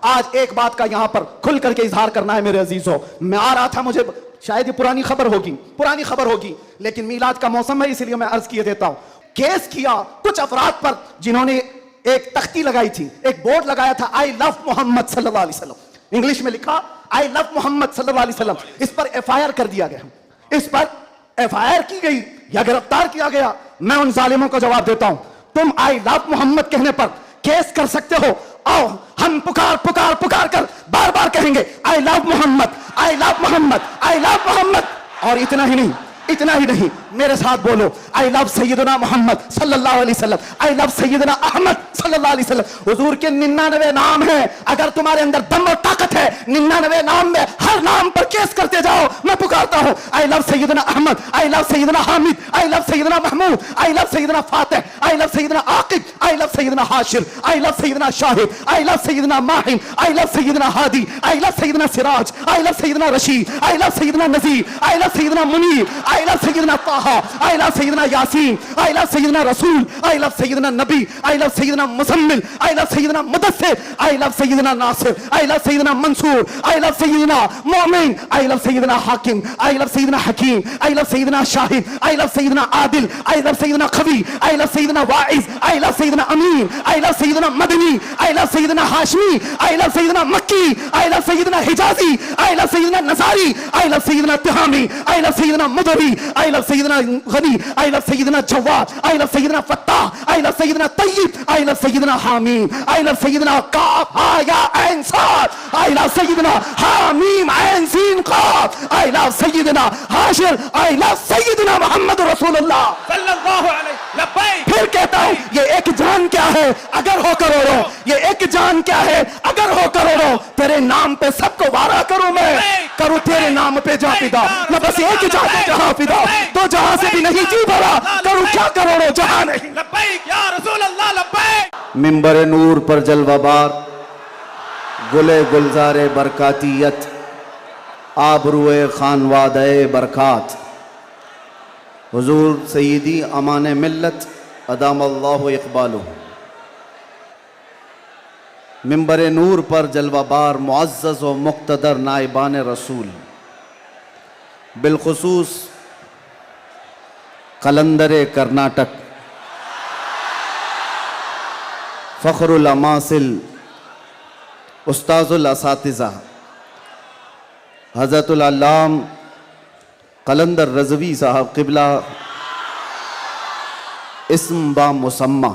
आज एक बात का यहां पर खुल करके इजहार करना है मेरे अजीजों। मैं आ रहा था, मुझे शायद ये पुरानी खबर होगी, लेकिन मीलाद का मौसम है इसलिए मैं अर्ज किए देता हूं। केस किया कुछ अफराद पर जिन्होंने एक तख्ती लगाई थी, एक बोर्ड लगाया था, आई लव मोहम्मद सल्लल्लाहु अलैहि वसल्लम, इंग्लिश में लिखा आई लव मोहम्मद सल्लल्लाहु अलैहि वसल्लम। इस पर एफआईआर कर दिया गया, इस पर एफआईआर की गई या गिरफ्तार किया गया। मैं उन जालिमों को जवाब देता हूं, तुम आई लव मोहम्मद कहने पर केस कर सकते हो, आओ हम पुकार पुकार पुकार कर बार बार कहेंगे I love Mohammad, I love Mohammad, I love Mohammad. और इतना ही नहीं, मेरे साथ बोलो, आई लव सैयदना मोहम्मद सल्लल्लाहु अलैहि वसल्लम, आई लव सैयदना अहमद सल्लल्लाहु अलैहि वसल्लम। हुजूर के 99 नाम हैं, अगर तुम्हारे अंदर दम और ताकत है 99 नाम में हर नाम पर केस करते जाओ। मैं पुकारता हूं I love Sayyidna Ahmad, I love Sayyidna Hamid, I love Sayyidna Mahmud, I love Sayyidna Fatih, I love Sayyidna Aqib, I love Syedna Hashir, I love Sayyidna Shahid, I love Sayyidna Mahim, I love Sayyidna Hadi, I love Sayyidna Siraj, I love Sayyidna Rashid, I love Sayyidna Nazir, I love Sayyidna Munir, I love Sayyidna Taha, I love Sayyidna Yasin, I love Sayyidna Rasool, I love Syedna Nabi, I love Sayyidna Muzammil, I love Sayyidna Mudassir, I love Sayyidna Nasir, I love Sayyidna Mansoor, I love Sayyidna Momin, I love Sayyidna Hakim, I love Sayyidna Hakeem, I love Sayyidna Shahid, I love Sayyidna Adil, I love Sayyidna Khavi, I love Sayyidna Waiz, I love Sayyidna Amin, I love Sayyidna Madani, I love Sayyidna Hashmi, I love Sayyidna Makki, I love Sayyidna Hijazi, I love Sayyidna nursery, I love Syedna Tihami, I love Syedna मुदरी, I love Syedna Ghani, I love Syedna Jawad, I love Syedna Fattah, I love Syedna Tayyib, I love Syedna हामीम, I love सैयदना काफ हा या ऐन साद, I love Syedna हामीम an scene calf, I love Syedna Hashir, I love सैयदना मोहम्मद रसूलुल्लाह सल्लल्लाहु अलैहि लब्बैक। फिर कहता हूं ये एक जान क्या है अगर हो करोड़ों, ये एक जान क्या है अगर हो करोड़ों, तेरे नाम पे सबको वारा करूं मैं, करूं तेरे नाम पे जा फिदा, मैं बस एक जान पे जहां फिदा, तो जहां से भी नहीं जी भरा, करूं क्या करोड़ों जहां नहीं। लब्बैक या रसूल अल्लाह लब्बैक। मिंबर नूर पर जलवाबार गुले गुलजारे बरकातियत, आबरूए खानवादे बरकात, हुजूर सय्यदी अमान मिल्लत अदामल्लाहु इक़बालुहु। मिंबर नूर पर जलवाबार मुअज़्ज़ज़ व मुक़्तदर नाइबान रसूल, बिलखुसूस कलंदर कर्नाटक, फ़ख्रुल अमासिल, उस्ताज़ुल असातिज़ा हज़रतुल अल्लाम कलंदर रज़वी साहब क़िबला इस्म बा मुसम्मा,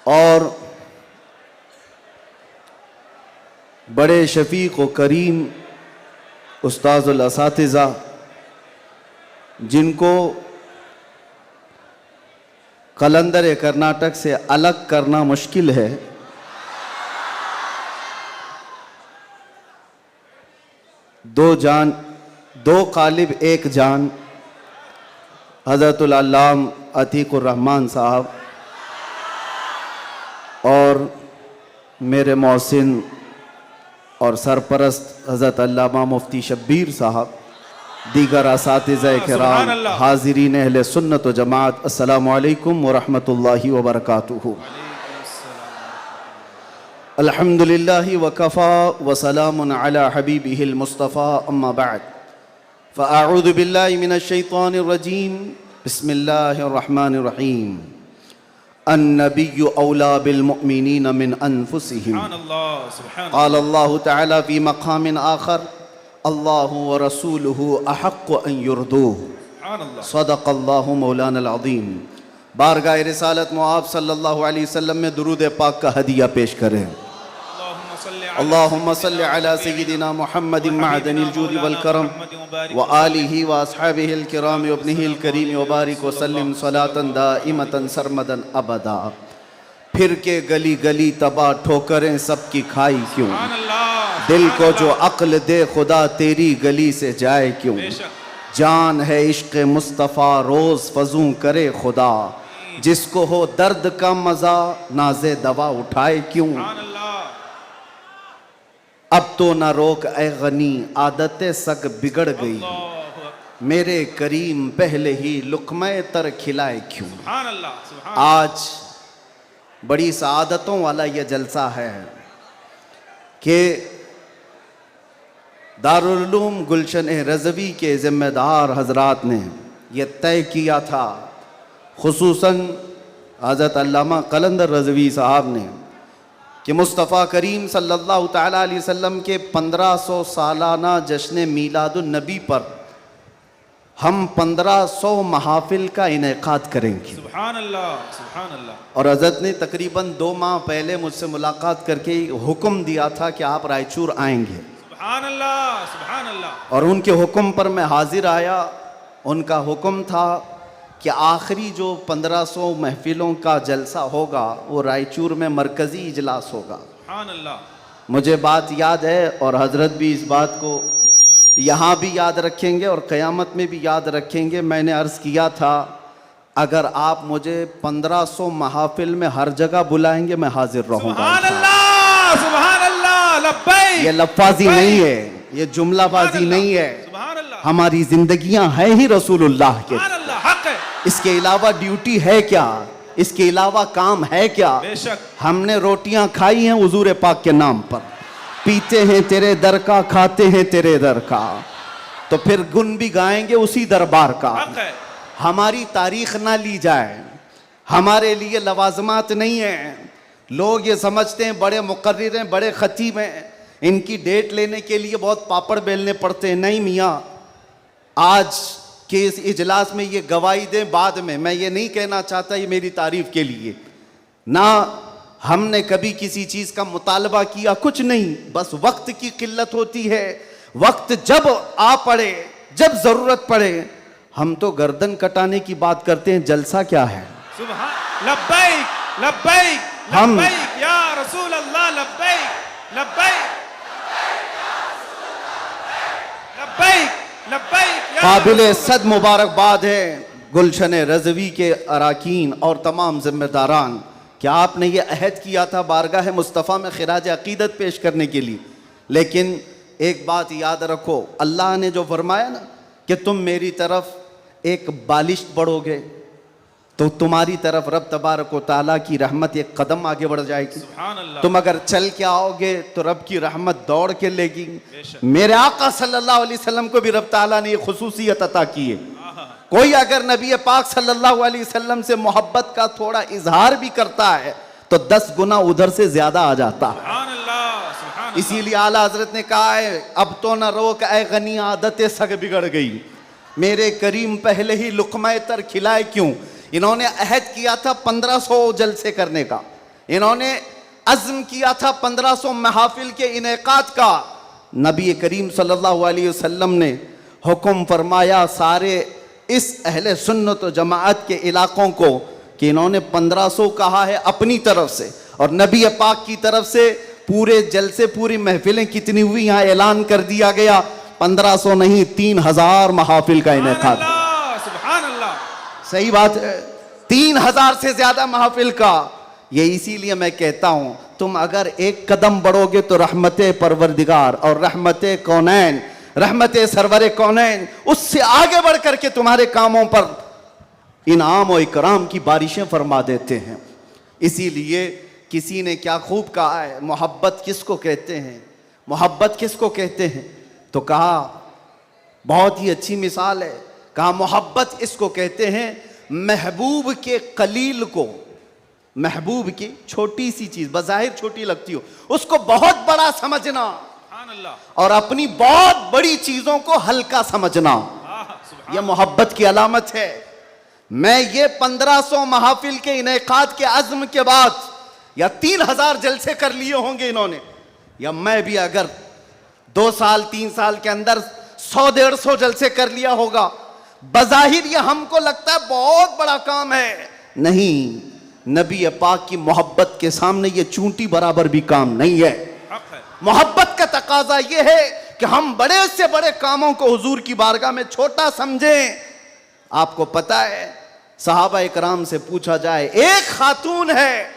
और बड़े शफ़ीक़ व करीम उस्ताज़ुल असातिज़ा जिनको कलंदर कर्नाटक से अलग करना मुश्किल है, दो जान दो कालिब एक जान, हज़रतुल अल्लाम अतीकुर रहमान साहब और मेरे मोहसिन और सरपरस्त हज़रत अल्लामा मुफ्ती शब्बीर साहब, दीगर असातिज़ा किराम, हाज़िरीन अहले सुन्नत व जमात, अस्सलामु अलैकुम व रहमतुल्लाहि व बरकातुहू। अल्हम्दुलिल्लाहि व कफ़ा व सलामुन अला हबीबिहिल मुस्तफ़ा, अम्मा बअद, फ़अऊज़ु बिल्लाहि मिनश शैतानिर रजीम, बिस्मिल्लाहिर रहमानिर रहीम। अन्नबिय्यु औला बिल मुअमिनीन मिन अनफुसिहिम, क़ाल अल्लाहु तआला फ़ी मक़ामिन आख़र, अल्लाहु व रसूलुहु अहक़्क़ु अन युरदूहु, सदक़ल्लाहु मौलानल अज़ीम। बारगाह रिसालत मुआब सल्लल्लाहु अलैहि वसल्लम में दुरूद पाक का हदिया पेश करें। अल्लाहुम्मा सल्लि अला सय्यिदिना मुहम्मदिन मअदनिल जूदि वल करम व आलिहि व अस्हाबिहिल किराम व इब्निहिल करीम व बारिक व सल्लिम सलातन दाइमतन सरमदन अबदा। फिर के गली गली तबाह ठोकरें सबकी खाई क्यों, दिल को जो अक्ल दे खुदा तेरी गली से जाए क्यों, जान है इश्क़ मुस्तफ़ा रोज़ फजूं करे खुदा, जिसको हो दर्द का मज़ा नाज़े दवा उठाए क्यों। अब तो न रोक ए गनी आदतें सग बिगड़ गई, मेरे करीम पहले ही लुक़्मे तर खिलाए क्यों। आज बड़ी सआदतों वाला ये जलसा है कि दारुल उलूम गुलशन रज़वी के ज़िम्मेदार हजरात ने यह तय किया था, खुसूसन हज़रत अल्लामा कलंदर रज़वी साहब ने, कि मुस्तफ़ा करीम सल्लल्लाहु तआला अलैहि वसल्लम के 1500 सालाना जश्न मीलादुन नबी पर हम 1500 महाफिल का इनेकाद करेंगे। सुभान अल्लाह, सुभान अल्लाह। और हज़रत ने तकरीबन 2 माह पहले मुझसे मुलाकात करके हुक्म दिया था कि आप रायचूर आएंगे। सुभान अल्लाह, सुभान अल्लाह। और उनके हुक्म पर मैं हाजिर आया। उनका हुक्म था कि आखिरी जो 1500 महफिलों का जलसा होगा वो रायचूर में मरकज़ी इजलास होगा। सुभान अल्लाह। मुझे बात याद है और हज़रत भी इस बात को यहाँ भी याद रखेंगे और क़यामत में भी याद रखेंगे। मैंने अर्ज़ किया था, अगर आप मुझे 1500 महाफिल में हर जगह बुलाएंगे मैं हाजिर रहूँगा। सुभान अल्लाह, सुभान अल्लाह, लब्बैक। ये लफ्ज़ी नहीं है, ये जुमलाबाजी नहीं है। सुभान अल्लाह। हमारी जिंदगियां हैं ही रसूलुल्लाह के। सुभान अल्लाह, हक है। इसके अलावा ड्यूटी है क्या? इसके अलावा काम है क्या? बेशक। हमने रोटियां खाई हैं हुजूर पाक के नाम पर, पीते हैं तेरे दर का, खाते हैं तेरे दर का, तो फिर गुन भी गाएंगे उसी दरबार का। हक है। हमारी तारीख ना ली जाए, हमारे लिए लवाजमात नहीं है। लोग ये समझते हैं बड़े मुकर्रिर हैं, बड़े खतीब हैं, इनकी डेट लेने के लिए बहुत पापड़ बेलने पड़ते हैं। नहीं मियाँ, आज के इस इजलास में ये गवाही दें बाद में। मैं ये नहीं कहना चाहता ये मेरी तारीफ के लिए, ना हमने कभी किसी चीज़ का मुतालबा किया, कुछ नहीं, बस वक्त की किल्लत होती है। वक्त जब आ पड़े, जब ज़रूरत पड़े, हम तो गर्दन कटाने की बात करते हैं, जलसा क्या है? सुभान लब्बैक, लब्बैक, हम- लब्बैक या रसूल अल्लाह, लब्बैक, लब्बैक, लब्बैक, लब्बैक या काबिल रसूल सद मुबारकबाद है गुलशन रज़वी के अराकीन और तमाम जिम्मेदारान, क्या आपने ये अहद किया था बारगाह मुस्तफ़ा में खिराज अक़ीदत पेश करने के लिए। लेकिन एक बात याद रखो, अल्लाह ने जो फरमाया ना कि तुम मेरी तरफ एक बालिश बढ़ोगे तो तुम्हारी तरफ रब तबारक व तआला की रहमत एक कदम आगे बढ़ जाएगी। सुभान अल्लाह। तुम अगर चल के आओगे तो रब की रहमत दौड़ के लेगी। बेशक। मेरे आका सल्लल्लाहु अलैहि वसल्लम को भी रब ताला ने ये खुसूसियत अता की है। कोई अगर नबी पाक सल्लल्लाहु अलैहि वसल्लम से मोहब्बत का थोड़ा इजहार भी करता है तो 10 गुना उधर से ज्यादा आ जाता है। सुभान अल्लाह, सुभान अल्लाह। इसीलिए आला हजरत ने कहा है, अब तो न रोक ऐ गनी आदतें सग बिगड़ गई, मेरे करीम पहले ही लुक़मा तर खिलाए क्यों। इन्होंने अहद किया था 1500 जलसे करने का, इन्होंने अज़्म किया था 1500 महफिल के इनेकाद का। नबी करीम सल्लल्लाहु अलैहि वसल्लम ने हुक्म फरमाया सारे इस अहले सुन्नत व जमाअत के इलाकों को कि इन्होंने 1500 कहा है अपनी तरफ से, और नबी पाक की तरफ से पूरे जलसे, पूरी महफिलें कितनी हुई यहाँ ऐलान कर दिया गया, 1500 नहीं 3000 महाफिल का इनेकाद। सुभान अल्लाह। सही बात है, 3000 से ज्यादा महफिल का। ये इसीलिए मैं कहता हूं, तुम अगर एक कदम बढ़ोगे तो रहमत परवरदिगार और रहमत कौनैन, रहमत सरवर कौनैन, उससे आगे बढ़ करके तुम्हारे कामों पर इनाम और इकराम की बारिशें फरमा देते हैं। इसीलिए किसी ने क्या खूब कहा है, मोहब्बत किसको कहते हैं, मोहब्बत किसको कहते हैं, तो कहा बहुत ही अच्छी मिसाल है, कहा मोहब्बत इसको कहते हैं महबूब के कलील को, महबूब की छोटी सी चीज बज़ाहिर छोटी लगती हो उसको बहुत बड़ा समझना, सुभान अल्लाह। और अपनी बहुत बड़ी चीजों को हल्का समझना, सुभान यह मोहब्बत की अलामत है। मैं ये 1500 महफिल के इनेकाद के अज़्म के बाद या 3000 जलसे कर लिए होंगे इन्होंने, या मैं भी अगर 2 साल 3 साल के अंदर 100-150 जलसे कर लिया होगा, बज़ाहिर ये हमको लगता है बहुत बड़ा काम है। नहीं, नबी पाक की मोहब्बत के सामने ये चूंटी बराबर भी काम नहीं है। हक है। मोहब्बत का तकाजा ये है कि हम बड़े से बड़े कामों को हुजूर की बारगाह में छोटा समझें। आपको पता है, सहाबा इकराम से पूछा जाए, एक खातून है,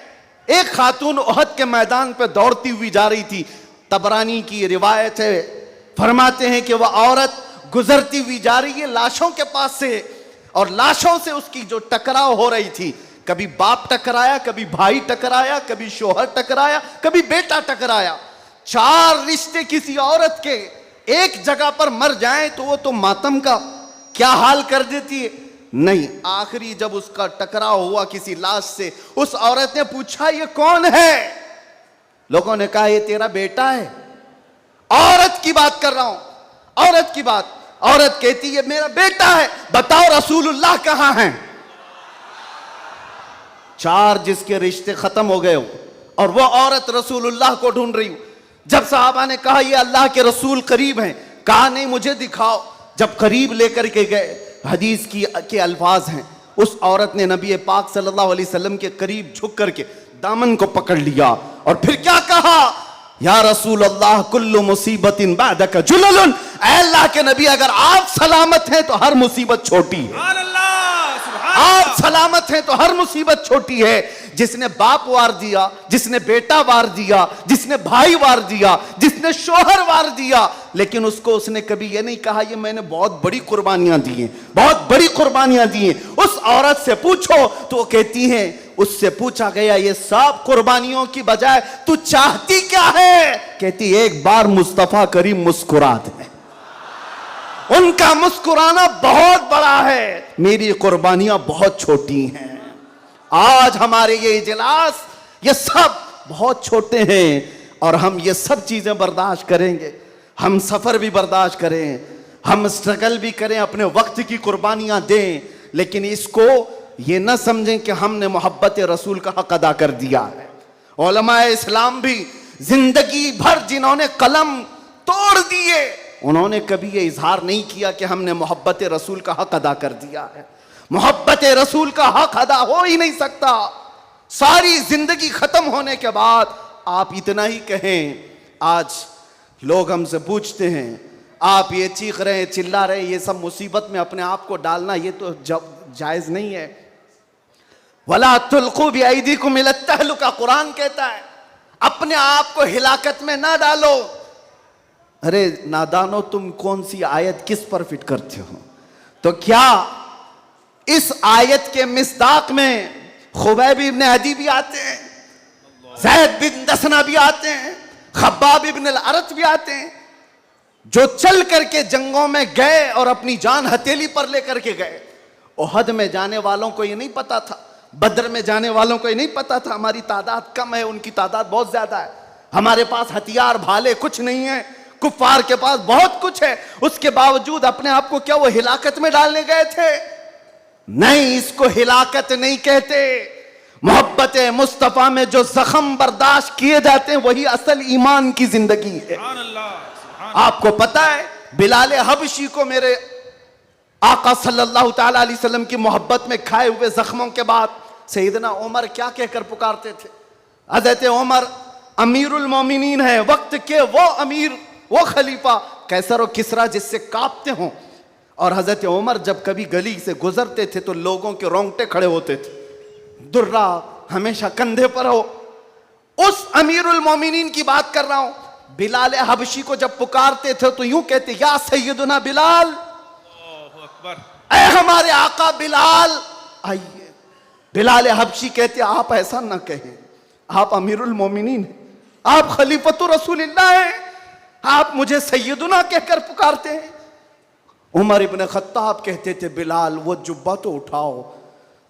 एक खातून उहद के मैदान पे दौड़ती हुई जा रही थी, तबरानी की रिवायत है, फरमाते हैं कि वह औरत गुजरती हुई जा रही है लाशों के पास से, और लाशों से उसकी जो टकराव हो रही थी, कभी बाप टकराया, कभी भाई टकराया, कभी शोहर टकराया, कभी बेटा टकराया। 4 रिश्ते किसी औरत के एक जगह पर मर जाएं तो वो तो मातम का क्या हाल कर देती है। नहीं, आखिरी जब उसका टकराव हुआ किसी लाश से, उस औरत ने पूछा ये कौन है? लोगों ने कहा ये तेरा बेटा है। औरत की बात कर रहा हूं, औरत की बात। औरत कहती है मेरा बेटा है, बताओ रसूलुल्लाह कहां हैं? 4 जिसके रिश्ते खत्म हो गए हो और वो औरत रसूलुल्लाह को ढूंढ रही हो। जब सहाबा ने कहा ये अल्लाह के रसूल करीब हैं, कहा नहीं मुझे दिखाओ। जब करीब लेकर के गए, हदीस के अल्फाज हैं, उस औरत ने नबी पाक सल्लल्लाहु अलैहि वसल्लम के करीब झुक करके दामन को पकड़ लिया और फिर क्या कहा? या रसूल अल्लाह कुल्लु मुसीबतिन बादका जुललुन, ऐ अल्लाह के नबी अगर आप सलामत हैं तो हर मुसीबत छोटी है। सुभान अल्लाह, सुभान आप अल्लाह। सलामत हैं तो हर मुसीबत छोटी है। जिसने बाप वार दिया, जिसने बेटा वार दिया, जिसने भाई वार दिया, जिसने शोहर वार दिया, लेकिन उसको उसने कभी ये नहीं कहा ये मैंने बहुत बड़ी कुर्बानियां दी हैं, बहुत बड़ी कुर्बानियां दी हैं। उस औरत से पूछो तो वो कहती है, उससे पूछा गया ये सब कुर्बानियों की बजाय तू चाहती क्या है? कहती एक बार मुस्तफा करीम मुस्कुरा दे। उनका मुस्कुराना बहुत बड़ा है, मेरी कुर्बानियां बहुत छोटी हैं। आज हमारे ये इजलास ये सब बहुत छोटे हैं और हम ये सब चीजें बर्दाश्त करेंगे। हम सफर भी बर्दाश्त करें, हम स्ट्रगल भी करें, अपने वक्त की कुर्बानियां दें, लेकिन इसको ये न समझें कि हमने मोहब्बत रसूल का हक अदा कर दिया है। उलमाए इस्लाम भी जिंदगी भर जिन्होंने कलम तोड़ दिए, उन्होंने कभी ये इजहार नहीं किया कि हमने मोहब्बत रसूल का हक अदा कर दिया है। मोहब्बत रसूल का हक अदा हो ही नहीं सकता। सारी जिंदगी खत्म होने के बाद आप इतना ही कहें। आज लोग हमसे पूछते हैं आप ये चीख रहे हैं, चिल्ला रहे हैं, ये सब मुसीबत में अपने आप को डालना ये तो जायज नहीं है। वला तुल्कू बिअयदीकुम इला तहलुका, कुरान कहता है अपने आप को हिलाकत में ना डालो। अरे नादानो, तुम कौन सी आयत किस पर फिट करते हो? तो क्या इस आयत के मिस्दाक में खुबैब इब्न अदी भी आते हैं, ज़ैद बिन दसना भी आते हैं, खब्बाब इब्न अल-अरत भी आते हैं, जो चल करके जंगों में गए और अपनी जान हथेली पर लेकर के गए। ओहद में जाने वालों को ये नहीं पता था, बद्र में जाने वालों को ये नहीं पता था हमारी तादाद कम है, उनकी तादाद बहुत ज्यादा है। हमारे पास हथियार भाले कुछ नहीं है, कुफ्फार के पास बहुत कुछ है, उसके बावजूद अपने आप को क्या वो हिलाकत में डालने गए थे? नहीं, इसको हिलाकत नहीं कहते। मोहब्बत मुस्तफा में जो जख्म बर्दाश्त किए जाते हैं वही असल ईमान की जिंदगी है। सुभान अल्लाह, सुभान आपको पता है बिलाल हबशी को मेरे आका सल्लल्लाहु ताला अलैहि वसल्लम की मोहब्बत में खाए हुए जख्मों के बाद सैयदना उमर क्या कहकर पुकारते थे? हज़रत उमर अमीरुल मोमिनीन है, वक्त के वो अमीर, वो खलीफा, कैसर और किसरा जिससे कांपते हों। और हज़रत उमर जब कभी गली से गुजरते थे तो लोगों के रोंगटे खड़े होते थे, दुर्रा हमेशा कंधे पर हो। उस अमीरुल मोमिनीन की बात कर रहा हूं। बिलाल हबशी को जब पुकारते थे तो यूं कहते, या सैयदुना बिलाल, अल्लाहु अकबर। ऐ हमारे आका बिलाल आइए। बिलाल हबशी कहते, आप ऐसा ना कहें, आप अमीरुल मोमिनीन हैं, आप खलीफतुर रसूलिल्लाह हैं, आप मुझे सैयदुना कहकर पुकारते हैं। उमर इब्न खत्ताब कहते थे, बिलाल वो जुब्बा तो उठाओ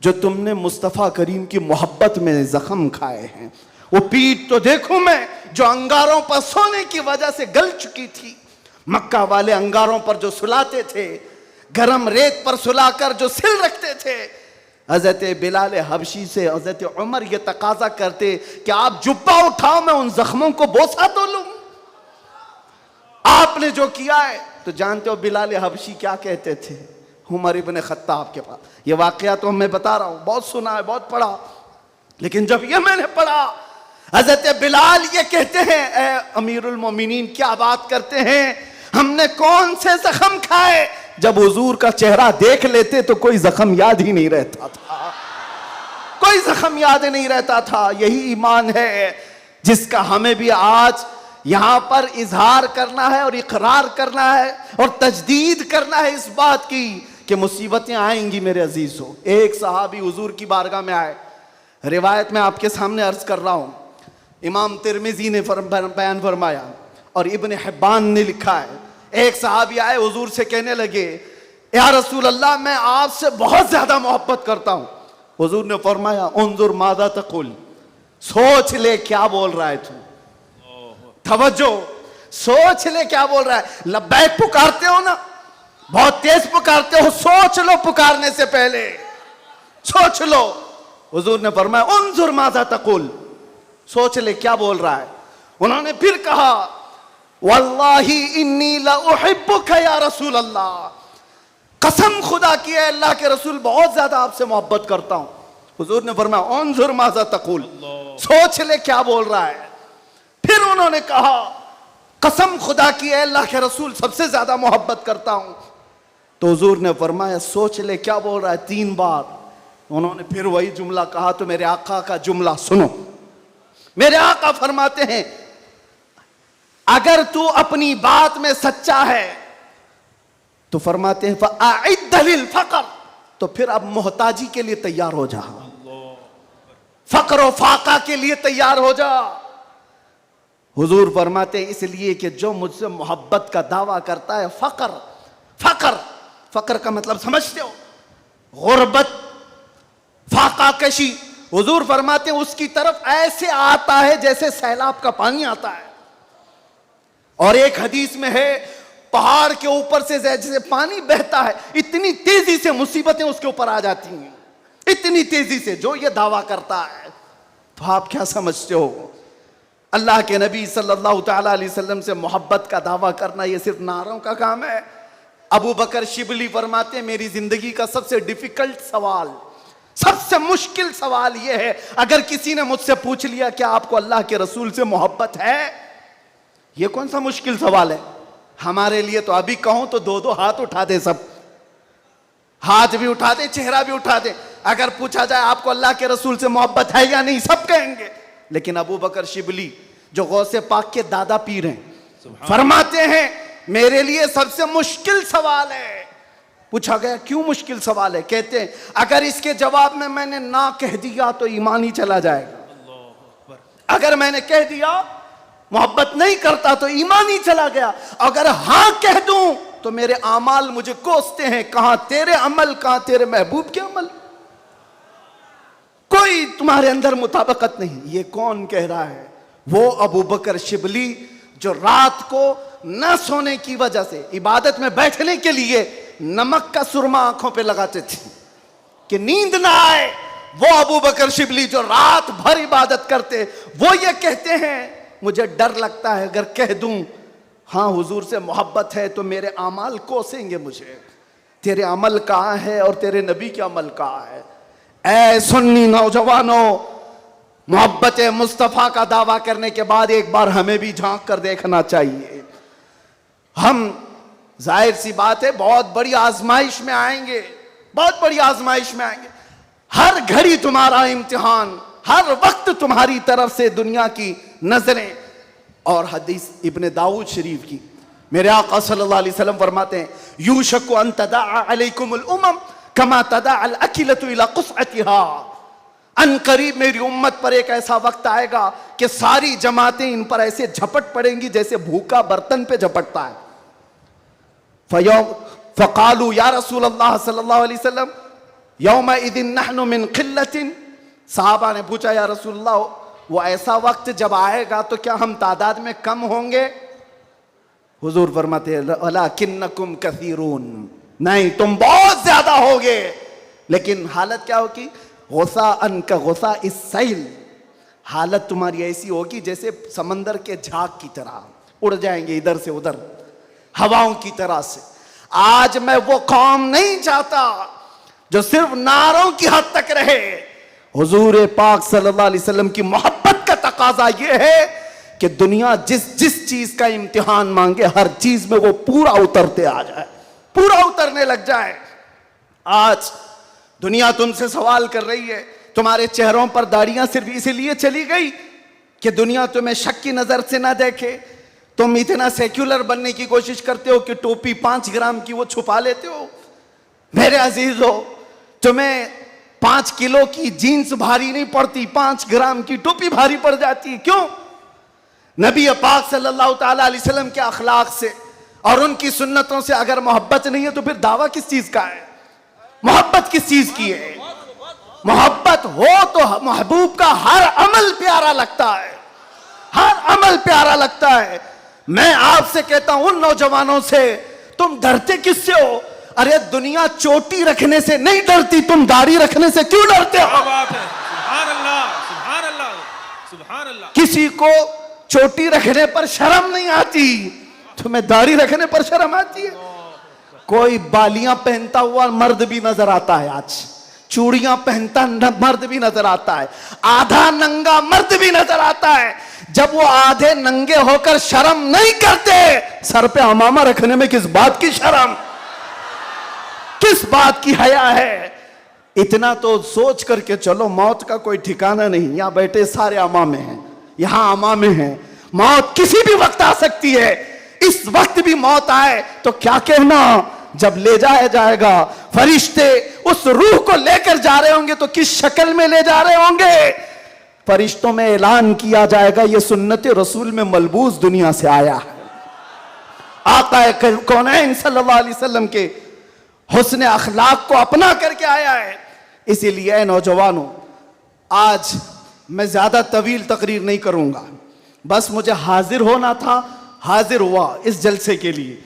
जो तुमने मुस्तफ़ा करीम की मोहब्बत में जख्म खाए हैं, वो पीठ तो देखूं मैं जो अंगारों पर सोने की वजह से गल चुकी थी। मक्का वाले अंगारों पर जो सुलाते थे, गरम रेत पर सुलाकर जो सिल रखते थे। हजरत बिलाल हबशी से हजरत उमर ये तकाजा करते कि आप जुब्बा उठाओ, मैं उन जख्मों को बोसा तो लूं। आपने जो किया है तो जानते हो बिलाल हबशी क्या कहते थे उमर इब्न खत्ताब के पास? ये वाकया तो मैं बता रहा हूं, बहुत सुना है, बहुत पढ़ा, लेकिन जब ये मैंने पढ़ा, हजरत बिलाल ये कहते हैं, ए अमीरुल मोमिनीन क्या बात करते हैं, हमने कौन से जख्म खाए? जब हुजूर का चेहरा देख लेते तो कोई जख्म याद ही नहीं रहता था, कोई जख्म याद नहीं रहता था। यही ईमान है जिसका हमें भी आज यहां पर इजहार करना है और इकरार करना है और तजदीद करना है इस बात की कि मुसीबतें आएंगी मेरे अजीजों। एक सहाबी हुजूर की बारगाह में आए, रिवायत में आपके सामने अर्ज कर रहा हूं, इमाम तिरमिजी ने बयान फरमाया और इब्न हिब्बान ने लिखा है, एक सहाबी आए हुजूर से कहने लगे, या रसूल अल्लाह, मैं आपसे बहुत ज्यादा मोहब्बत करता हूं। हुजूर ने फरमाया, उन्जुर मादा तकुल, सोच ले क्या बोल रहा है तू, तवज्जो, सोच ले क्या बोल रहा है। लब्बैक पुकारते हो ना, बहुत तेज पुकारते हो, सोच लो पुकारने से पहले, सोच लो। हुजूर ने फरमाया, उन्जुर मादा तकुल, सोच ले क्या बोल रहा है। उन्होंने फिर कहा, वल्लाही इन्नी ला उहिब्बुका या रसूल अल्लाह, कसम खुदा की है अल्लाह के रसूल, बहुत ज्यादा आपसे मोहब्बत करता हूं। हुजूर ने फरमाया, उन्जुर माजा तकुल, सोच ले क्या बोल रहा है। फिर उन्होंने कहा, कसम खुदा की है अल्लाह के रसूल, सबसे ज्यादा मोहब्बत करता हूं। तो हुजूर ने फरमाया, सोच ले क्या बोल रहा है, 3 बार। उन्होंने फिर वही जुमला कहा। तो मेरे आका का जुमला सुनो, मेरे आका फरमाते हैं, अगर तू अपनी बात में सच्चा है तो फरमाते हैं, फ़अइद्द लिल फ़क़र, तो फिर अब मोहताजी के लिए तैयार हो जा, फक्र और फाका के लिए तैयार हो जा। हुजूर फरमाते हैं, इसलिए कि जो मुझसे मोहब्बत का दावा करता है, फक्र, फक्र, फक्र का मतलब समझते हो, गुर्बत, फाका कशी। हुजूर फरमाते हैं, उसकी तरफ ऐसे आता है जैसे सैलाब का पानी आता है। और एक हदीस में है, पहाड़ के ऊपर से जैसे पानी बहता है, इतनी तेजी से मुसीबतें उसके ऊपर आ जाती हैं, इतनी तेजी से, जो ये दावा करता है। तो आप क्या समझते हो, अल्लाह के नबी सल्लल्लाहु तआला अलैहि वसल्लम से मोहब्बत का दावा करना ये सिर्फ नारों का काम है? अबू बकर शिबली फरमाते हैं, मेरी जिंदगी का सबसे डिफिकल्ट सवाल, सबसे मुश्किल सवाल यह है, अगर किसी ने मुझसे पूछ लिया क्या आपको अल्लाह के रसूल से मोहब्बत है, यह कौन सा मुश्किल सवाल है हमारे लिए। तो अभी कहूं तो 2-2 हाथ उठा दे, सब हाथ भी उठा दे, चेहरा भी उठा दे। अगर पूछा जाए आपको अल्लाह के रसूल से मोहब्बत है या नहीं, सब कहेंगे। लेकिन अबू बकर शिबली जो गौसे पाक के दादा पीर हैं, फरमाते हैं, मेरे लिए सबसे मुश्किल सवाल है। पूछा गया, क्यों मुश्किल सवाल है? कहते हैं, अगर इसके जवाब में मैंने ना कह दिया तो ईमान ही चला जाएगा। अगर मैंने कह दिया मोहब्बत नहीं करता तो ईमान ही चला गया। अगर हां कह दूं तो मेरे अमाल मुझे कोसते हैं, कहां तेरे अमल, कहां तेरे महबूब के अमल, कोई तुम्हारे अंदर मुताबकत नहीं। ये कौन कह रहा है? वो अबू बकर शिबली जो रात को न सोने की वजह से इबादत में बैठने के लिए नमक का सुरमा आंखों पे लगाते थे कि नींद ना आए। वो अबू बकर शिबली जो रात भर इबादत करते, वो ये कहते हैं, मुझे डर लगता है अगर कह दूं हां हुजूर से मोहब्बत है तो मेरे अमाल कोसेंगे मुझे। तेरे अमल कहां है और तेरे नबी के अमल कहां है? ऐ सुन्नी नौजवानों, मोहब्बत मुस्तफा का दावा करने के बाद एक बार हमें भी झांक कर देखना चाहिए। हम, जाहिर सी बात है, बहुत बड़ी आजमाइश में आएंगे, बहुत बड़ी आजमाइश में आएंगे। हर घड़ी तुम्हारा इम्तिहान, हर वक्त तुम्हारी तरफ से दुनिया की नजरें। और हदीस इब्ने दाऊद शरीफ की, मेरे आका सल्लल्लाहु अलैहि वसल्लम फरमाते हैं, यूशकु अन तदाअ अलैकुमुल उमम कमा तदाअल अकिलतु इला कुसअतिहा। अन करीब मेरी उम्मत पर एक ऐसा वक्त आएगा कि सारी जमातें इन पर ऐसे झपट पड़ेंगी जैसे भूखा बर्तन पे झपटता है। फ़क़ालू या रसूल अल्लाह सल्लल्लाहु अलैहि वसल्लम यौमइदिन नहनु मिन क़िल्लतिन। साहबा ने पूछा, या रसूल अल्लाह, वो ऐसा वक्त जब आएगा तो क्या हम तादाद में कम होंगे? हुजूर फरमाते हैं, वलाकिन्नकुम कसीरून, नहीं तुम बहुत ज्यादा होगे। लेकिन हालत क्या होगी? गुस्सा अन का गुस्सा इस सैल, हालत तुम्हारी ऐसी होगी जैसे समंदर के झाग की तरह, उड़ जाएंगे इधर से उधर हवाओं की तरह से। आज मैं वो कौम नहीं चाहता जो सिर्फ नारों की हद तक रहे। हुजूर पाक सल्लल्लाहु अलैहि वसल्लम की मोहब्बत का तकाजा यह है कि दुनिया जिस जिस चीज का इम्तिहान मांगे, हर चीज में वो पूरा उतरते आ जाए, पूरा उतरने लग जाए। आज दुनिया तुमसे सवाल कर रही है, तुम्हारे चेहरों पर दाढ़ियां सिर्फ इसलिए चली गई कि दुनिया तुम्हें शक की नजर से ना देखे। तुम इतना सेक्युलर बनने की कोशिश करते हो कि टोपी 5 ग्राम की वो छुपा लेते हो। मेरे अजीजों, तुम्हें 5 किलो की जीन्स भारी नहीं पड़ती, 5 ग्राम की टोपी भारी पड़ जाती है। क्यों? नबी पाक सल्लल्लाहु ताला अलैहि वसल्लम के अखलाक से और उनकी सुन्नतों से अगर मोहब्बत नहीं है तो फिर दावा किस चीज का है? मोहब्बत किस चीज की है? मोहब्बत हो तो महबूब का हर अमल प्यारा लगता है, हर अमल प्यारा लगता है। मैं आपसे कहता हूं उन नौजवानों से, तुम डरते किससे हो? अरे दुनिया चोटी रखने से नहीं डरती, तुम दाढ़ी रखने से क्यों डरते हो? क्या बात है, सुभान अल्लाह, सुभान अल्लाह, सुभान अल्लाह। किसी को चोटी रखने पर शर्म नहीं आती, तुम्हें दाढ़ी रखने पर शर्म आती है? कोई बालियां पहनता हुआ मर्द भी नजर आता है, आज चूड़ियां पहनता मर्द भी नजर आता है, आधा नंगा मर्द भी नजर आता है। जब वो आधे नंगे होकर शर्म नहीं करते, सर पे अमामा रखने में किस बात की शर्म, किस बात की हया है? इतना तो सोच करके चलो, मौत का कोई ठिकाना नहीं। यहां बैठे सारे अमामे हैं, यहां अमामे हैं, मौत किसी भी वक्त आ सकती है। इस वक्त भी मौत आए तो क्या कहना, जब ले जाया जाएगा, फरिश्ते उस रूह को लेकर जा रहे होंगे तो किस शक्ल में ले जा रहे होंगे? फरिश्तों में ऐलान किया जाएगा, यह सुन्नत रसूल में मलबूस दुनिया से आया है, आका कौनैन सल्लल्लाहु अलैहि वसल्लम के हुस्न अखलाक को अपना करके आया है। इसीलिए नौजवानों, आज मैं ज्यादा तवील तकरीर नहीं करूंगा, बस मुझे हाजिर होना था, हाजिर हुआ इस जलसे के लिए।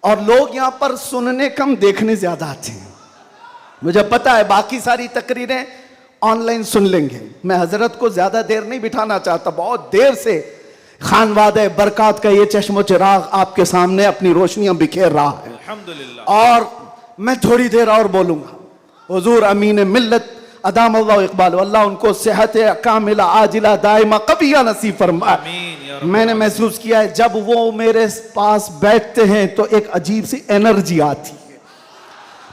और लोग यहां पर सुनने कम, देखने ज्यादा आते हैं। मुझे पता है बाकी सारी तकरीरें ऑनलाइन सुन लेंगे। मैं हजरत को ज्यादा देर नहीं बिठाना चाहता, बहुत देर से खानवादे बरकात का ये चश्मो चिराग आपके सामने अपनी रोशनियां बिखेर रहा है, अल्हम्दुलिल्लाह। और मैं थोड़ी देर और बोलूंगा। हुजूर अमीन मिल्लत अदाम अल्लाह इकबाल, अल्लाह उनको सेहत कामिला आजिला दाइमा कबिया नसीब फरमाए। आमीन या रब्बल मैंने महसूस किया है जब वो मेरे पास बैठते हैं तो एक अजीब सी एनर्जी आती है।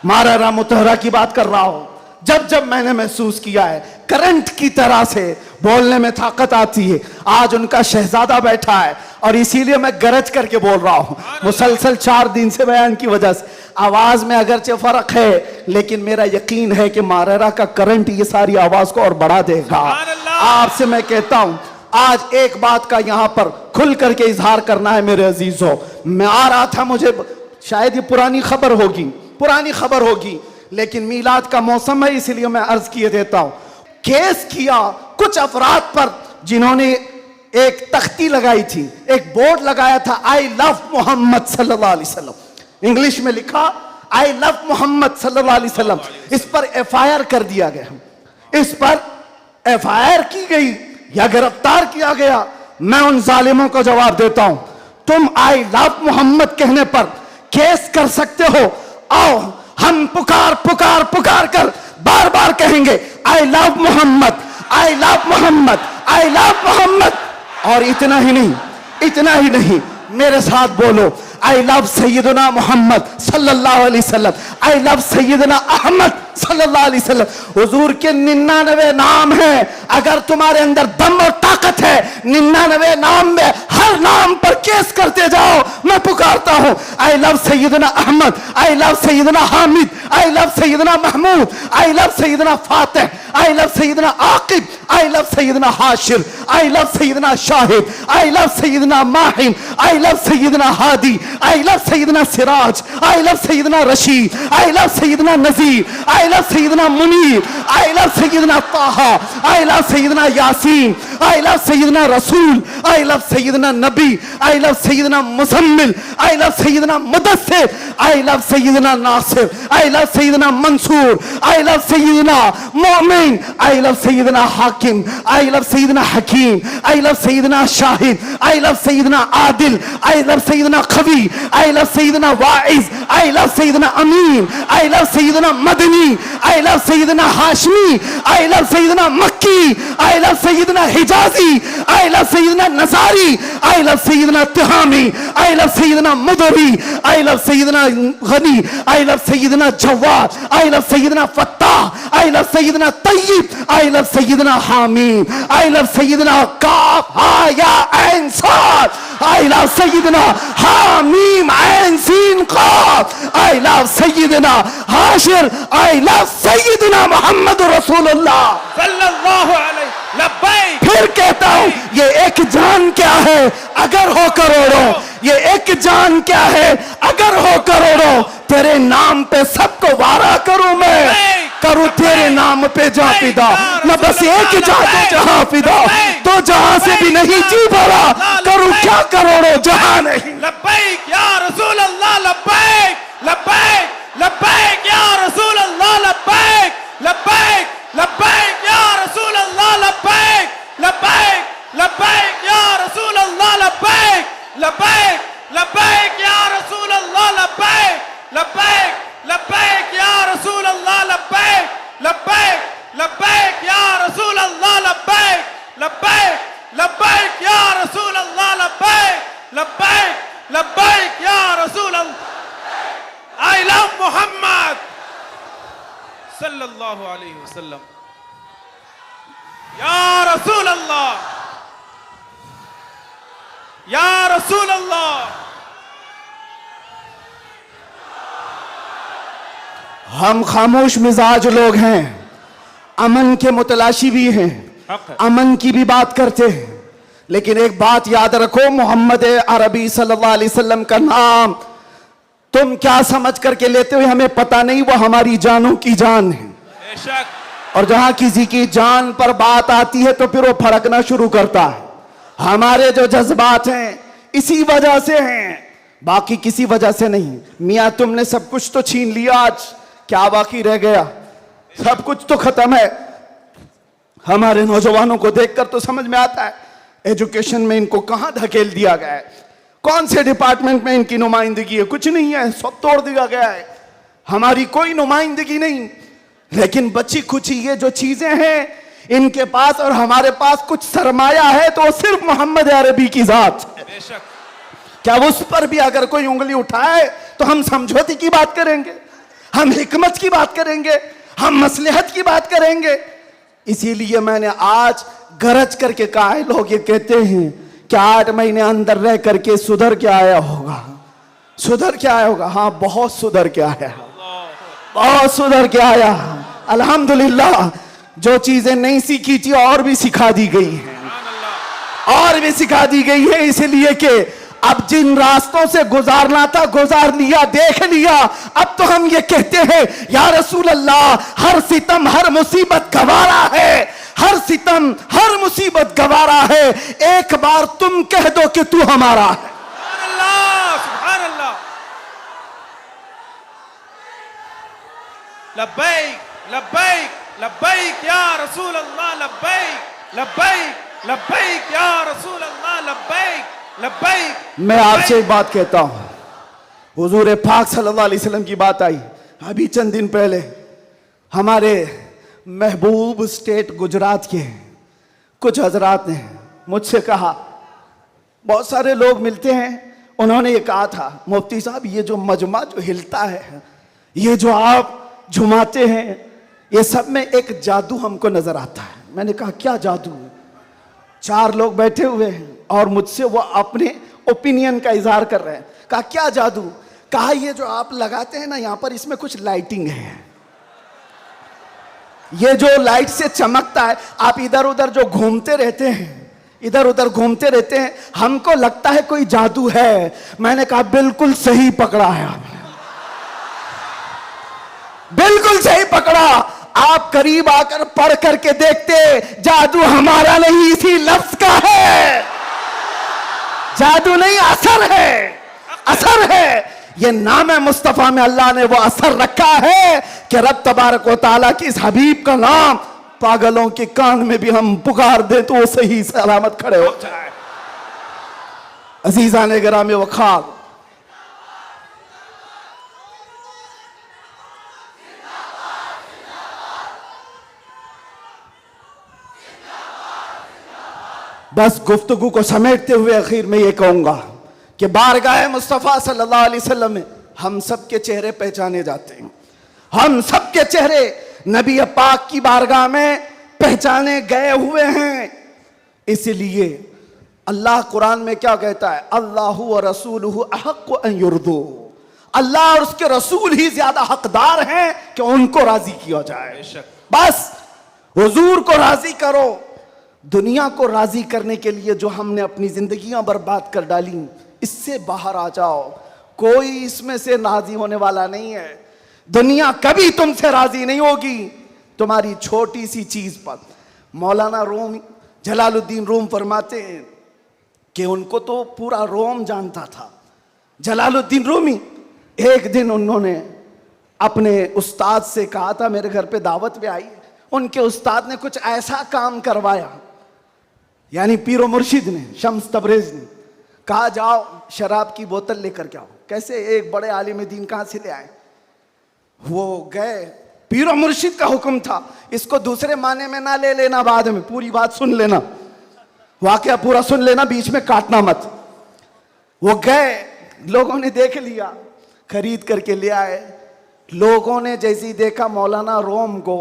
मारा मुतहरा की बात कर रहा हूं, जब जब मैंने महसूस किया है करंट की तरह से बोलने में ताकत आती है। आज उनका शहजादा बैठा है और इसीलिए मैं गरज करके बोल रहा हूं, मुसलसल 4 दिन से बयान की वजह से आवाज में अगरचे फर्क है, लेकिन मेरा यकीन है कि मारेरा का करंट ये सारी आवाज को और बढ़ा देगा। आपसे मैं कहता हूं, आज एक बात का यहां पर खुल करके इजहार करना है मेरे अजीजों। मैं आ रहा था, मुझे शायद ये पुरानी खबर होगी, लेकिन मीलाद का मौसम है इसलिए मैं अर्ज किए देता हूं। केस किया कुछ अफराद पर जिन्होंने एक तख्ती लगाई थी, एक बोर्ड लगाया था, आई लव मोहम्मद सल्लल्लाहु अलैहि वसल्लम, इंग्लिश में लिखा आई लव मोहम्मद सल्लल्लाहु अलैहि वसल्लम। इस पर FIR कर दिया गया, इस पर FIR की गई या गिरफ्तार किया गया। मैं उन जालिमों को जवाब देता हूं, तुम आई लव मोहम्मद कहने पर केस कर सकते हो, आओ हम पुकार कर बार बार कहेंगे I love Mohammad, I love Mohammad, I love Mohammad. और इतना ही नहीं, मेरे साथ बोलो, आई लव सैयदना मोहम्मद सल्लल्लाहु अलैहि वसल्लम, आई लव सैयदना अहमद सल्लल्लाहु अलैहि वसल्लम। हुजूर के 99 नाम हैं, अगर तुम्हारे अंदर दम और ताकत है 99 नाम में हर नाम पर केस करते जाओ। मैं पुकारता हूं, I love Sayyidna Ahmad, I love Sayyidna Hamid, I love Sayyidna Mahmud, I love Sayyidna Fatih, I love Sayyidna Aqib, I love Syedna Hashir, I love Sayyidna Shahid, I love Sayyidna Mahin, I love Sayyidna Hadi, I love Sayyidna Siraj, I love Sayyidna Rashid, I love Sayyidna Nazir, I love Sayyidna Munir, I love Sayyidna Taha, I love Sayyidna Yasin, I love Sayyidna Rasool, I love Syedna Nabi, I love Sayyidna Muzammil, I love Sayyidna Mudassir, I love Sayyidna Nasir, I love Sayyidna Mansoor, I love Sayyidna Momin, I love Sayyidna Hakim, I love Sayyidna Hakeem, I love Sayyidna Shahid, I love Sayyidna Adil, I love Sayyidna Khabi, I love Sayyidna Waiz, I love Sayyidna Amin, I love Sayyidna Madani, I love Sayyidna Hashmi, I love Sayyidna Makki, I love Sayyidna Hijazi, I love Sayyidna nursery, I love Syedna Tihami, I love Syedna मुदरी, I love Syedna Ghani, I love Syedna Jawad, I love Syedna Fattah, I love Syedna Tayyib, I love Syedna हामीम, I love सैयदना काफ हा या ऐन साद, I love Syedna हामीम an scene calf, I love Syedna Hashir, I love सैयदना मोहम्मद रसूलुल्लाह सल्लल्लाहु अलैहि लब्बैक। फिर कहता हूं ये एक जान क्या है अगर हो करोड़ों, ये एक जान क्या है अगर हो करोड़ों, तेरे नाम पे सबको वारा करूं मैं, करूं तेरे नाम पे जा फिदा, न बस एक जा दो जहां फिदा, तो जहां से भी नहीं जी भरा, करूं क्या करोड़ों जहां नहीं। लब्बैक या रसूल अल्लाह लब्बैक लब्बैक लब्बैक या रसूल अल्लाह लब्बैक लब्बैक लब्बैक या रसूल अल्लाह लब्बैक लब्बैक लब्बैक या रसूल अल्लाह लब्बैक लब्बैक लब्बैक या रसूल अल्लाह लब्बैक लब्बैक लब्बैक या रसूल अल्लाह लब्बैक लब्बैक लब्बैक या रसूल अल्लाह लब्बैक लब्बैक लब्बैक या रसूल अल्लाह लब्बैक लब्बैक लब्बैक या रसूल अल्लाह। आई लव मोहम्मद सल्लल्लाहु अलैहि वसल्लम या रसूल अल्लाह या रसूल अल्लाह। हम खामोश मिजाज लोग हैं, अमन के मुतलाशी भी हैं, अमन की भी बात करते हैं, लेकिन एक बात याद रखो, मोहम्मद अरबी सल्लल्लाहु अलैहि वसल्लम का नाम तुम क्या समझ करके लेते हो हमें पता नहीं, वो हमारी जानों की जान है। बेशक। और जहां किसी की जान पर बात आती है तो फिर वो फड़कना शुरू करता है। हमारे जो जज्बात हैं इसी वजह से हैं, बाकी किसी वजह से नहीं। मियां तुमने सब कुछ तो छीन लिया, आज क्या बाकी रह गया? सब कुछ तो खत्म है। हमारे नौजवानों को देखकर तो समझ में आता है एजुकेशन में इनको कहां धकेल दिया गया है, कौन से डिपार्टमेंट में इनकी नुमाइंदगी है? कुछ नहीं है, सब तोड़ दिया गया है, हमारी कोई नुमाइंदगी नहीं। लेकिन बची खुची ये जो चीजें हैं इनके पास और हमारे पास कुछ सरमाया है तो सिर्फ मोहम्मद अरबी की जात है। बेशक। क्या उस पर भी अगर कोई उंगली उठाए तो हम समझौते की बात करेंगे, हम हिकमत की बात करेंगे, हम मसलहत की बात करेंगे। इसीलिए मैंने आज गरज करके कहा है, लोग ये कहते हैं कि 8 महीने अंदर रह करके सुधर के आया होगा, सुधर के आया होगा। हाँ, बहुत सुधर के आया, बहुत सुधर के आया। अल्हम्दुलिल्लाह, जो चीजें नहीं सीखी थी और भी सिखा दी गई हैं, और भी सिखा दी गई है। इसलिए कि अब जिन रास्तों से गुजारना था गुजार लिया, देख लिया। अब तो हम ये कहते हैं या रसूल अल्लाह, हर सितम हर मुसीबत गवारा है, हर सितम हर मुसीबत गवारा है, एक बार तुम कह दो कि तू हमारा है। सुभान अल्लाह, सुभान अल्लाह। लब्बैक लब्बैक लब्बैक या रसूल अल्लाह लब्बैक लब्बैक लब्बैक या रसूल अल्लाह लब्बैक लब्बैक। मैं आपसे एक बात कहता हूं, हुजूर पाक सल्लल्लाहु अलैहि वसल्लम की बात आई अभी चंद दिन पहले। हमारे महबूब स्टेट गुजरात के कुछ हजरात ने मुझसे कहा, बहुत सारे लोग मिलते हैं, उन्होंने ये कहा था, मुफ्ती साहब ये जो मजमा जो हिलता है, ये जो आप झुमाते हैं, ये सब में एक जादू हमको नजर आता है। मैंने कहा क्या जादू है? 4 लोग बैठे हुए हैं और मुझसे वो अपने ओपिनियन का इजहार कर रहे हैं। कहा क्या जादू? कहा ये जो आप लगाते हैं ना यहाँ पर, इसमें कुछ लाइटिंग है, ये जो लाइट से चमकता है, आप इधर उधर जो घूमते रहते हैं, इधर उधर घूमते रहते हैं, हमको लगता है कोई जादू है। मैंने कहा बिल्कुल सही पकड़ा है आपने, बिल्कुल सही पकड़ा। आप करीब आकर पढ़ करके देखते, जादू हमारा नहीं इसी लफ्ज का है, जादू नहीं असर है, असर है। ये नाम मुस्तफा में अल्लाह ने वो असर रखा है कि रब तबारक व तआला की इस हबीब का नाम पागलों के कान में भी हम पुकार दें तो वो सही सलामत खड़े हो जाए। अजीजान गिरामी वखार, बस गुफ्तगू को समेटते हुए आखिर में ये कहूंगा कि बारगाह मुस्तफ़ा सल्लल्लाहु अलैहि वसल्लम में हम सब के चेहरे पहचाने जाते हैं, हम सब के चेहरे नबी पाक की बारगाह में पहचाने गए हुए हैं। इसलिए अल्लाह कुरान में क्या कहता है, अल्लाहु व रसूलुहु अहक्कु अन युर्दू, अल्लाह और उसके रसूल ही ज्यादा हकदार हैं कि उनको राजी किया जाए। बस हुजूर को राजी करो। दुनिया को राजी करने के लिए जो हमने अपनी जिंदगियां बर्बाद कर डाली, इससे बाहर आ जाओ। कोई इसमें से राजी होने वाला नहीं है। दुनिया कभी तुमसे राजी नहीं होगी तुम्हारी छोटी सी चीज पर। मौलाना रूम जलालुद्दीन रूम फरमाते हैं कि उनको तो पूरा रोम जानता था। जलालुद्दीन रूमी, एक दिन उन्होंने अपने उस्ताद से कहा था, मेरे घर पे दावत पे आई। उनके उस्ताद ने कुछ ऐसा काम करवाया, यानी पीरो मुर्शिद ने, शम्स तबरेज ने कहा जाओ शराब की बोतल लेकर के आओ। कैसे? एक बड़े आलिम दीन कहां से ले आए? वो गए, पीरो मुर्शिद का हुक्म था। इसको दूसरे माने में ना ले लेना, बाद में पूरी बात सुन लेना, वाकया पूरा सुन लेना, बीच में काटना मत। वो गए, लोगों ने देख लिया, खरीद करके ले आए। लोगों ने जैसे ही देखा मौलाना रोम को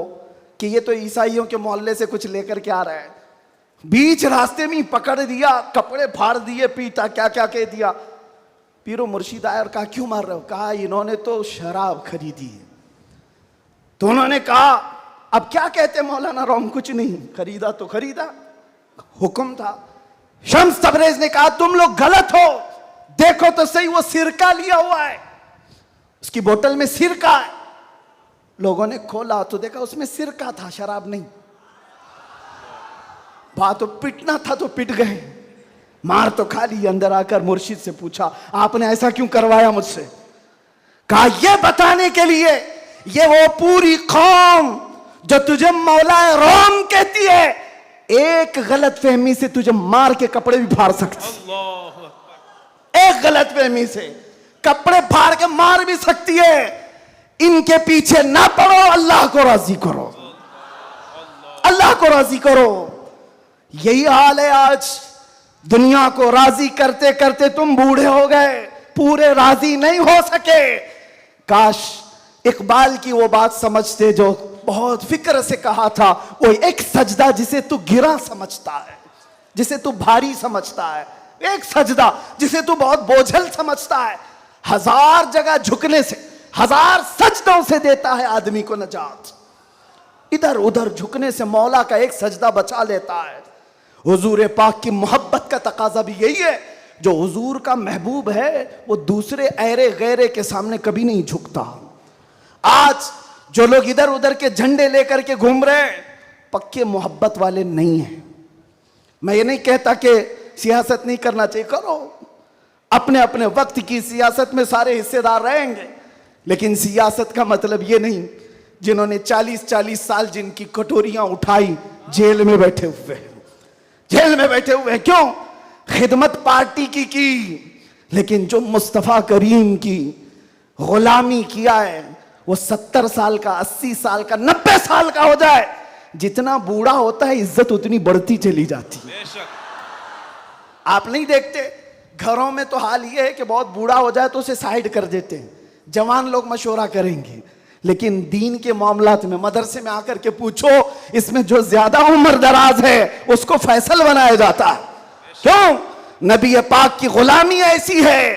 कि ये तो ईसाइयों के मोहल्ले से कुछ लेकर के आ रहा है, बीच रास्ते में पकड़ दिया, कपड़े फाड़ दिए, पीटा, क्या क्या कह दिया। पीरो मुर्शिद आया और कहा क्यों मार रहे हो? कहा इन्होंने तो शराब खरीदी है। तो उन्होंने कहा अब क्या कहते मौलाना रोम? कुछ नहीं, खरीदा तो खरीदा, हुक्म था। शम्स तबरेज ने कहा तुम लोग गलत हो, देखो तो सही, वो सिरका लिया हुआ है, उसकी बोतल में सिरका है। लोगों ने खोला तो देखा उसमें सिरका था, शराब नहीं। बात तो पिटना था तो पिट गए, मार तो खा ली। अंदर आकर मुर्शिद से पूछा आपने ऐसा क्यों करवाया मुझसे? कहा यह बताने के लिए ये वो पूरी कौम जो तुझे मौलाए रोम कहती है, एक गलत फहमी से तुझे मार के कपड़े भी फाड़ सकती। एक गलत फहमी से कपड़े फाड़ के मार भी सकती है। इनके पीछे ना पड़ो, अल्लाह को राजी करो, अल्लाह को राजी करो। यही हाल है आज। दुनिया को राजी करते करते तुम बूढ़े हो गए, पूरे राजी नहीं हो सके। काश इकबाल की वो बात समझते जो बहुत फिक्र से कहा था, वो एक सजदा जिसे तू गिरा समझता है, जिसे तू भारी समझता है, एक सजदा जिसे तू बहुत बोझल समझता है, हजार जगह झुकने से, हजार सजदों से देता है आदमी को नजात। इधर उधर झुकने से मौला का एक सजदा बचा लेता है। हुजूर पाक की मोहब्बत का तकाजा भी यही है। जो हुजूर का महबूब है वो दूसरे ऐरे गैरे के सामने कभी नहीं झुकता। आज जो लोग इधर उधर के झंडे लेकर के घूम रहे हैं, पक्के मोहब्बत वाले नहीं हैं। मैं ये नहीं कहता कि सियासत नहीं करना चाहिए, करो, अपने अपने वक्त की सियासत में सारे हिस्सेदार रहेंगे, लेकिन सियासत का मतलब ये नहीं जिन्होंने 40-40 साल जिनकी कटोरियां उठाई जेल में बैठे हुए हैं, जेल में बैठे हुए हैं। क्यों? खिदमत पार्टी की, लेकिन जो मुस्तफा करीम की गुलामी किया है वो 70 साल का, 80 साल का, 90 साल का हो जाए, जितना बूढ़ा होता है इज्जत उतनी बढ़ती चली जाती है। आप नहीं देखते घरों में तो हाल ये है कि बहुत बूढ़ा हो जाए तो उसे साइड कर देते हैं, जवान लोग मशवरा करेंगे। लेकिन दीन के मामलात में मदरसे में आकर के पूछो, इसमें जो ज्यादा उम्र दराज है उसको फैसल बनाया जाता है। क्यों? नबी पाक की गुलामी ऐसी है,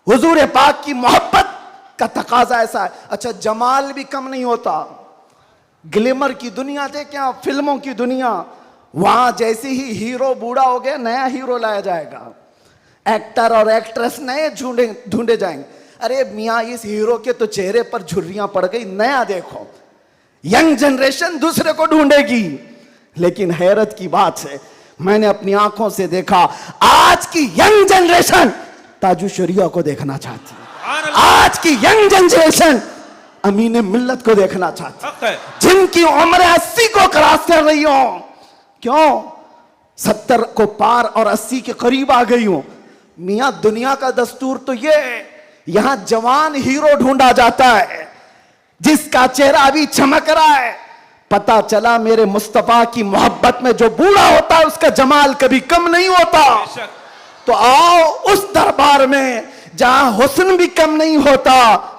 हुजूर पाक की मोहब्बत का तकाजा ऐसा है। अच्छा, जमाल भी कम नहीं होता। ग्लिमर की दुनिया देखें आप, फिल्मों की दुनिया, वहां जैसे ही हीरो बूढ़ा हो गया नया हीरो लाया जाएगा, एक्टर और एक्ट्रेस नए ढूंढे जाएंगे। अरे मियाँ इस हीरो के तो चेहरे पर झुर्रियां पड़ गई, नया देखो। यंग जनरेशन दूसरे को ढूंढेगी। लेकिन हैरत की बात है, मैंने अपनी आंखों से देखा आज की यंग जनरेशन ताजु शरिया को देखना चाहती है। आज की यंग जनरेशन अमीन मिल्लत को देखना चाहती है, जिनकी उम्र 80 को क्रॉस कर रही हो। क्यों? 70 को पार और 80 के करीब आ गई हो। मियां दुनिया का दस्तूर तो ये है, यहां जवान हीरो ढूंढा जाता है जिसका चेहरा अभी चमक रहा है। पता चला मेरे मुस्तफा की मोहब्बत में जो बूढ़ा होता है उसका जमाल कभी कम नहीं होता। तो आओ उस दरबार में जहां हुस्न भी कम नहीं होता,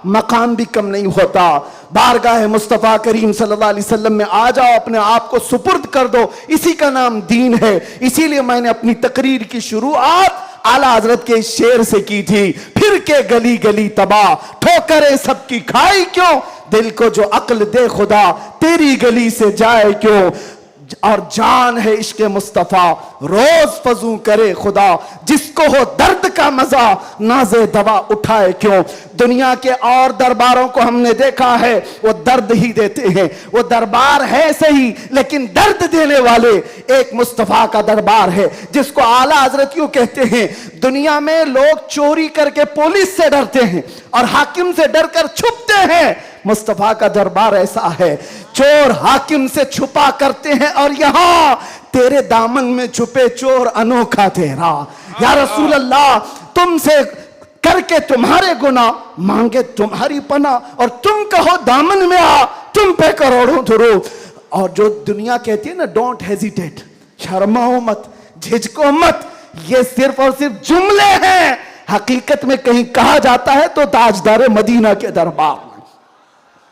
मकाम भी कम नहीं होता। बारगाह मुस्तफा करीम सल्लल्लाहु अलैहि वसल्लम में आ जाओ, अपने आप को सुपुर्द कर दो, इसी का नाम दीन है। इसीलिए मैंने अपनी तकरीर की शुरुआत आला हजरत के शेर से की थी, फिर फिर के गली गली तबाह, ठोकरें सबकी खाई क्यों, दिल को जो अक्ल दे खुदा तेरी गली से जाए क्यों। और जान है इश्क मुस्तफा रोज फजू करे खुदा, जिसको हो दर्द का मजा नाजे दवा उठाए क्यों। दुनिया के और दरबारों को हमने देखा है, वो दर्द ही देते हैं, वो दरबार है सही लेकिन दर्द देने वाले एक मुस्तफा का दरबार है, जिसको आला हजरत क्यों कहते हैं। दुनिया में लोग चोरी करके पुलिस से डरते हैं और हाकिम से डरकर छुपते हैं, मुस्तफा का दरबार ऐसा है, चोर हाकिम से छुपा करते हैं और यहां तेरे दामन में छुपे चोर अनोखा तेरा। या रसूल अल्लाह, तुमसे करके तुम्हारे गुनाह मांगे तुम्हारी पना, और तुम कहो दामन में आ तुम पे करोड़ों धरो। और जो दुनिया कहती है ना, डोंट हेजिटेट, शर्माओ मत, झिझको मत, ये सिर्फ और सिर्फ जुमले हैं। हकीकत में कहीं कहा जाता है तो ताजदार मदीना के दरबार में,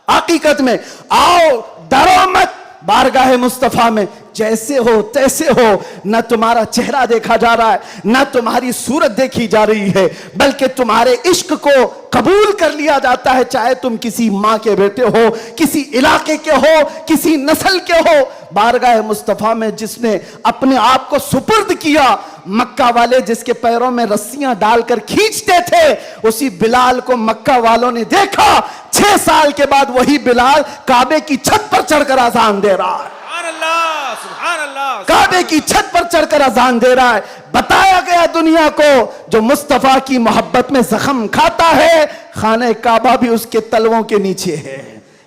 हकीकत में आओ डरो मत बारगाह मुस्तफा में, जैसे हो तैसे हो, न तुम्हारा चेहरा देखा जा रहा है, न तुम्हारी सूरत देखी जा रही है, बल्कि तुम्हारे इश्क को कबूल कर लिया जाता है, चाहे तुम किसी माँ के बेटे हो, किसी इलाके के हो, किसी नस्ल के हो। बारगाह मुस्तफा में जिसने अपने आप को सुपुर्द किया, मक्का वाले जिसके पैरों में रस्सियां डालकर खींचते थे, उसी बिलाल को मक्का वालों ने देखा, 6 साल के बाद वही बिलाल काबे की छत पर चढ़कर अजान दे रहा है। सुभान अल्लाह, काबे की छत पर चढ़कर अजान दे रहा है। बताया गया दुनिया को, जो मुस्तफा की मोहब्बत में जख्म खाता है, खाने काबा भी उसके तलवों के नीचे है,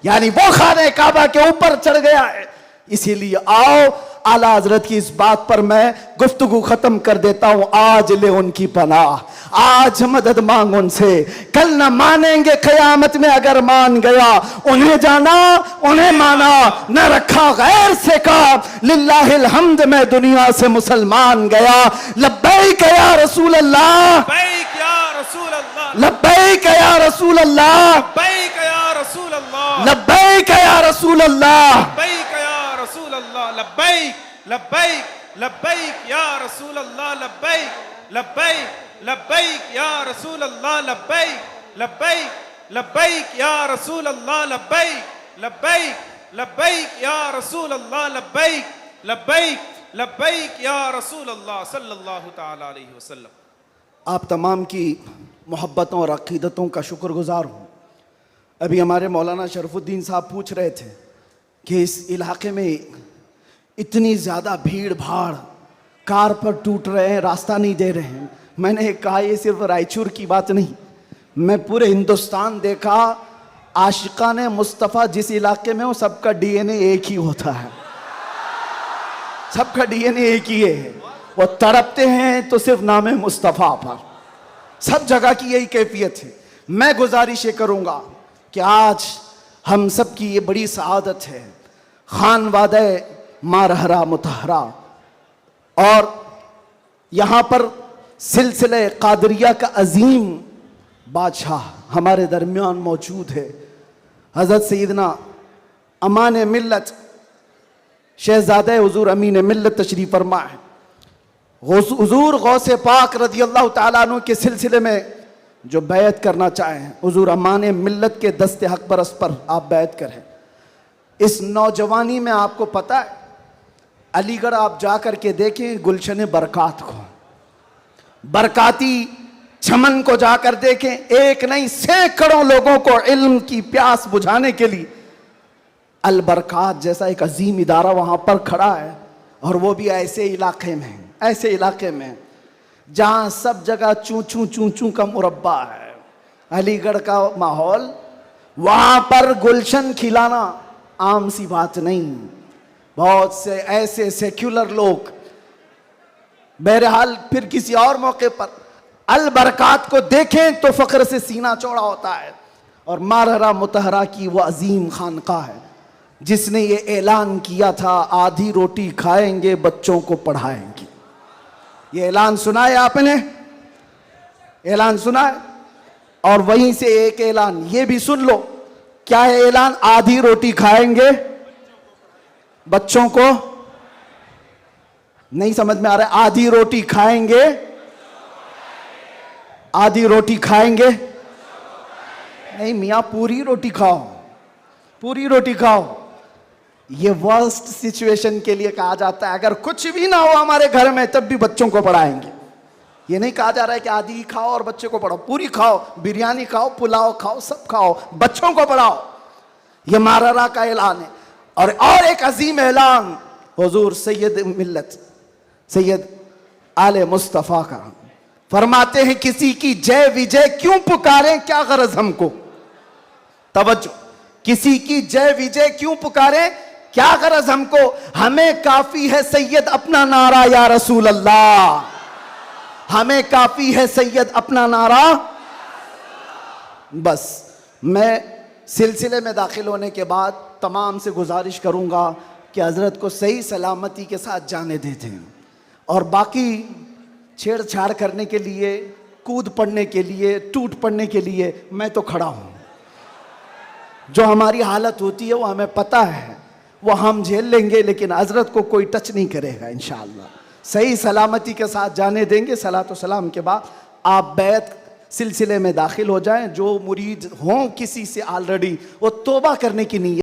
यानी वो खाने काबा के ऊपर चढ़ गया है। इसीलिए आओ आला हजरत की इस बात पर मैं गुफ्तगू खत्म कर देता हूं। आज ले उनकी पनाह, आज मदद मांग उनसे, कल न मानेंगे कयामत में अगर मान गया। उन्हें जाना उन्हें माना, न रखा गैर से काम, लिल्लाहिल हम्द में दुनिया से मुसलमान गया। लब्बैक या रसूल अल्लाह, लब्बैक या रसूल अल्लाह, लब्बैक या रसूल अल्लाह, लब्बैक या रसूल अल्लाह, लब्बैक या रसूल अल्लाह, लब्बैक या रसूल अल्लाह, लब्बैक लब्बैक लब्बैक या रसूल अल्लाह, लब्बैक लब्बैक लब्बैक या रसूल अल्लाह, लब्बैक लब्बैक लब्बैक या रसूल अल्लाह, लब्बैक लब्बैक लब्बैक या रसूल अल्लाह, लब्बैक लब्बैक लब्बैक या रसूल अल्लाह सल्लल्लाहु तआला अलैहि वसल्लम। आप तमाम की मोहब्बतों और अक़ीदतों का शुक्रगुजार हूँ। अभी हमारे मौलाना शरफुद्दीन साहब पूछ रहे थे कि इस इलाके में इतनी ज़्यादा भीड़ भाड़, कार पर टूट रहे हैं, रास्ता नहीं दे रहे हैं। मैंने कहा ये सिर्फ रायचूर की बात नहीं, मैं पूरे हिंदुस्तान देखा, आशिकाने मुस्तफ़ा जिस इलाके में हो सबका डीएनए एक ही होता है, सबका डीएनए एक ही है। वो तड़पते हैं तो सिर्फ नाम मुस्तफ़ा पर, सब जगह की यही कैफियत है। मैं गुजारिश ये करूँगा कि आज हम सब की ये बड़ी सआदत है, खान वादे मारहरा मुतहरा, और यहाँ पर सिलसिले कादरिया का अजीम बादशाह हमारे दरमियान मौजूद है। हज़रत सैयदना अमान मिल्लत शहज़ादे हुज़ूर अमीन मिल्लत तशरीफ़ फरमा है। हुज़ूर गौसे पाक रज़ी अल्लाह तआला अन्हु के सिलसिले में जो बैत करना चाहें, हुज़ूर अमान मिल्लत के दस्ते हक परस पर आप बैत करें। इस नौजवानी में आपको पता है, अलीगढ़ आप जा कर के देखें गुलशन बरकात को, बरकाती चमन को जाकर देखें, एक नहीं सैकड़ों लोगों को इल्म की प्यास बुझाने के लिए अल बरकात जैसा एक अजीम इदारा वहाँ पर खड़ा है। और वो भी ऐसे इलाके में, ऐसे इलाके में जहाँ सब जगह चूं चूं चूं चूं का मुरब्बा है। अलीगढ़ का माहौल, वहाँ पर गुलशन खिलाना आम सी बात नहीं। बहुत से ऐसे सेक्युलर लोग, बहरहाल फिर किसी और मौके पर अल बरकात को देखें तो फ़ख्र से सीना चौड़ा होता है। और मारहरा मुतहरा की वो अजीम खानका है जिसने ये ऐलान किया था, आधी रोटी खाएंगे बच्चों को पढ़ाएंगे। ये ऐलान सुना है आपने, ऐलान सुना है। और वहीं से एक ऐलान ये भी सुन लो, क्या है ऐलान? आधी रोटी खाएंगे बच्चों को, नहीं समझ में आ रहा है? आधी रोटी खाएंगे आधी रोटी खाएंगे? नहीं मियाँ, पूरी रोटी खाओ, पूरी रोटी खाओ। ये वर्स्ट सिचुएशन के लिए कहा जाता है। अगर कुछ भी ना हो हमारे घर में तब भी बच्चों को पढ़ाएंगे। ये नहीं कहा जा रहा है कि आधी खाओ और बच्चे को पढ़ाओ, पूरी खाओ, बिरयानी खाओ, पुलाव खाओ, सब खाओ, बच्चों को पढ़ाओ। ये मारारा का ऐलान है। और एक अजीम ऐलान हुजूर सैयद मिल्लत सैयद आले मुस्तफ़ा का, फरमाते हैं किसी की जय विजय क्यों पुकारें, क्या गरज हमको। तवज्जो, किसी की जय विजय क्यों पुकारें, क्या गरज हमको, हमें काफी है सैयद अपना नारा या रसूल अल्लाह, हमें काफी है सैयद अपना नारा। बस मैं सिलसिले में दाखिल होने के बाद तमाम से गुजारिश करूंगा कि हजरत को सही सलामती के साथ जाने देते हैं, और बाकी छेड़छाड़ करने के लिए, कूद पड़ने के लिए, टूट पड़ने के लिए मैं तो खड़ा हूं। जो हमारी हालत होती है वो हमें पता है, वो हम झेल लेंगे, लेकिन हजरत को कोई टच नहीं करेगा इंशाअल्लाह। सही सलामती के साथ जाने देंगे। सलातो सलाम के बाद आप बैत सिलसिले में दाखिल हो जाएं। जो मुरीद हों किसी से ऑलरेडी, वो तौबा करने की नीयत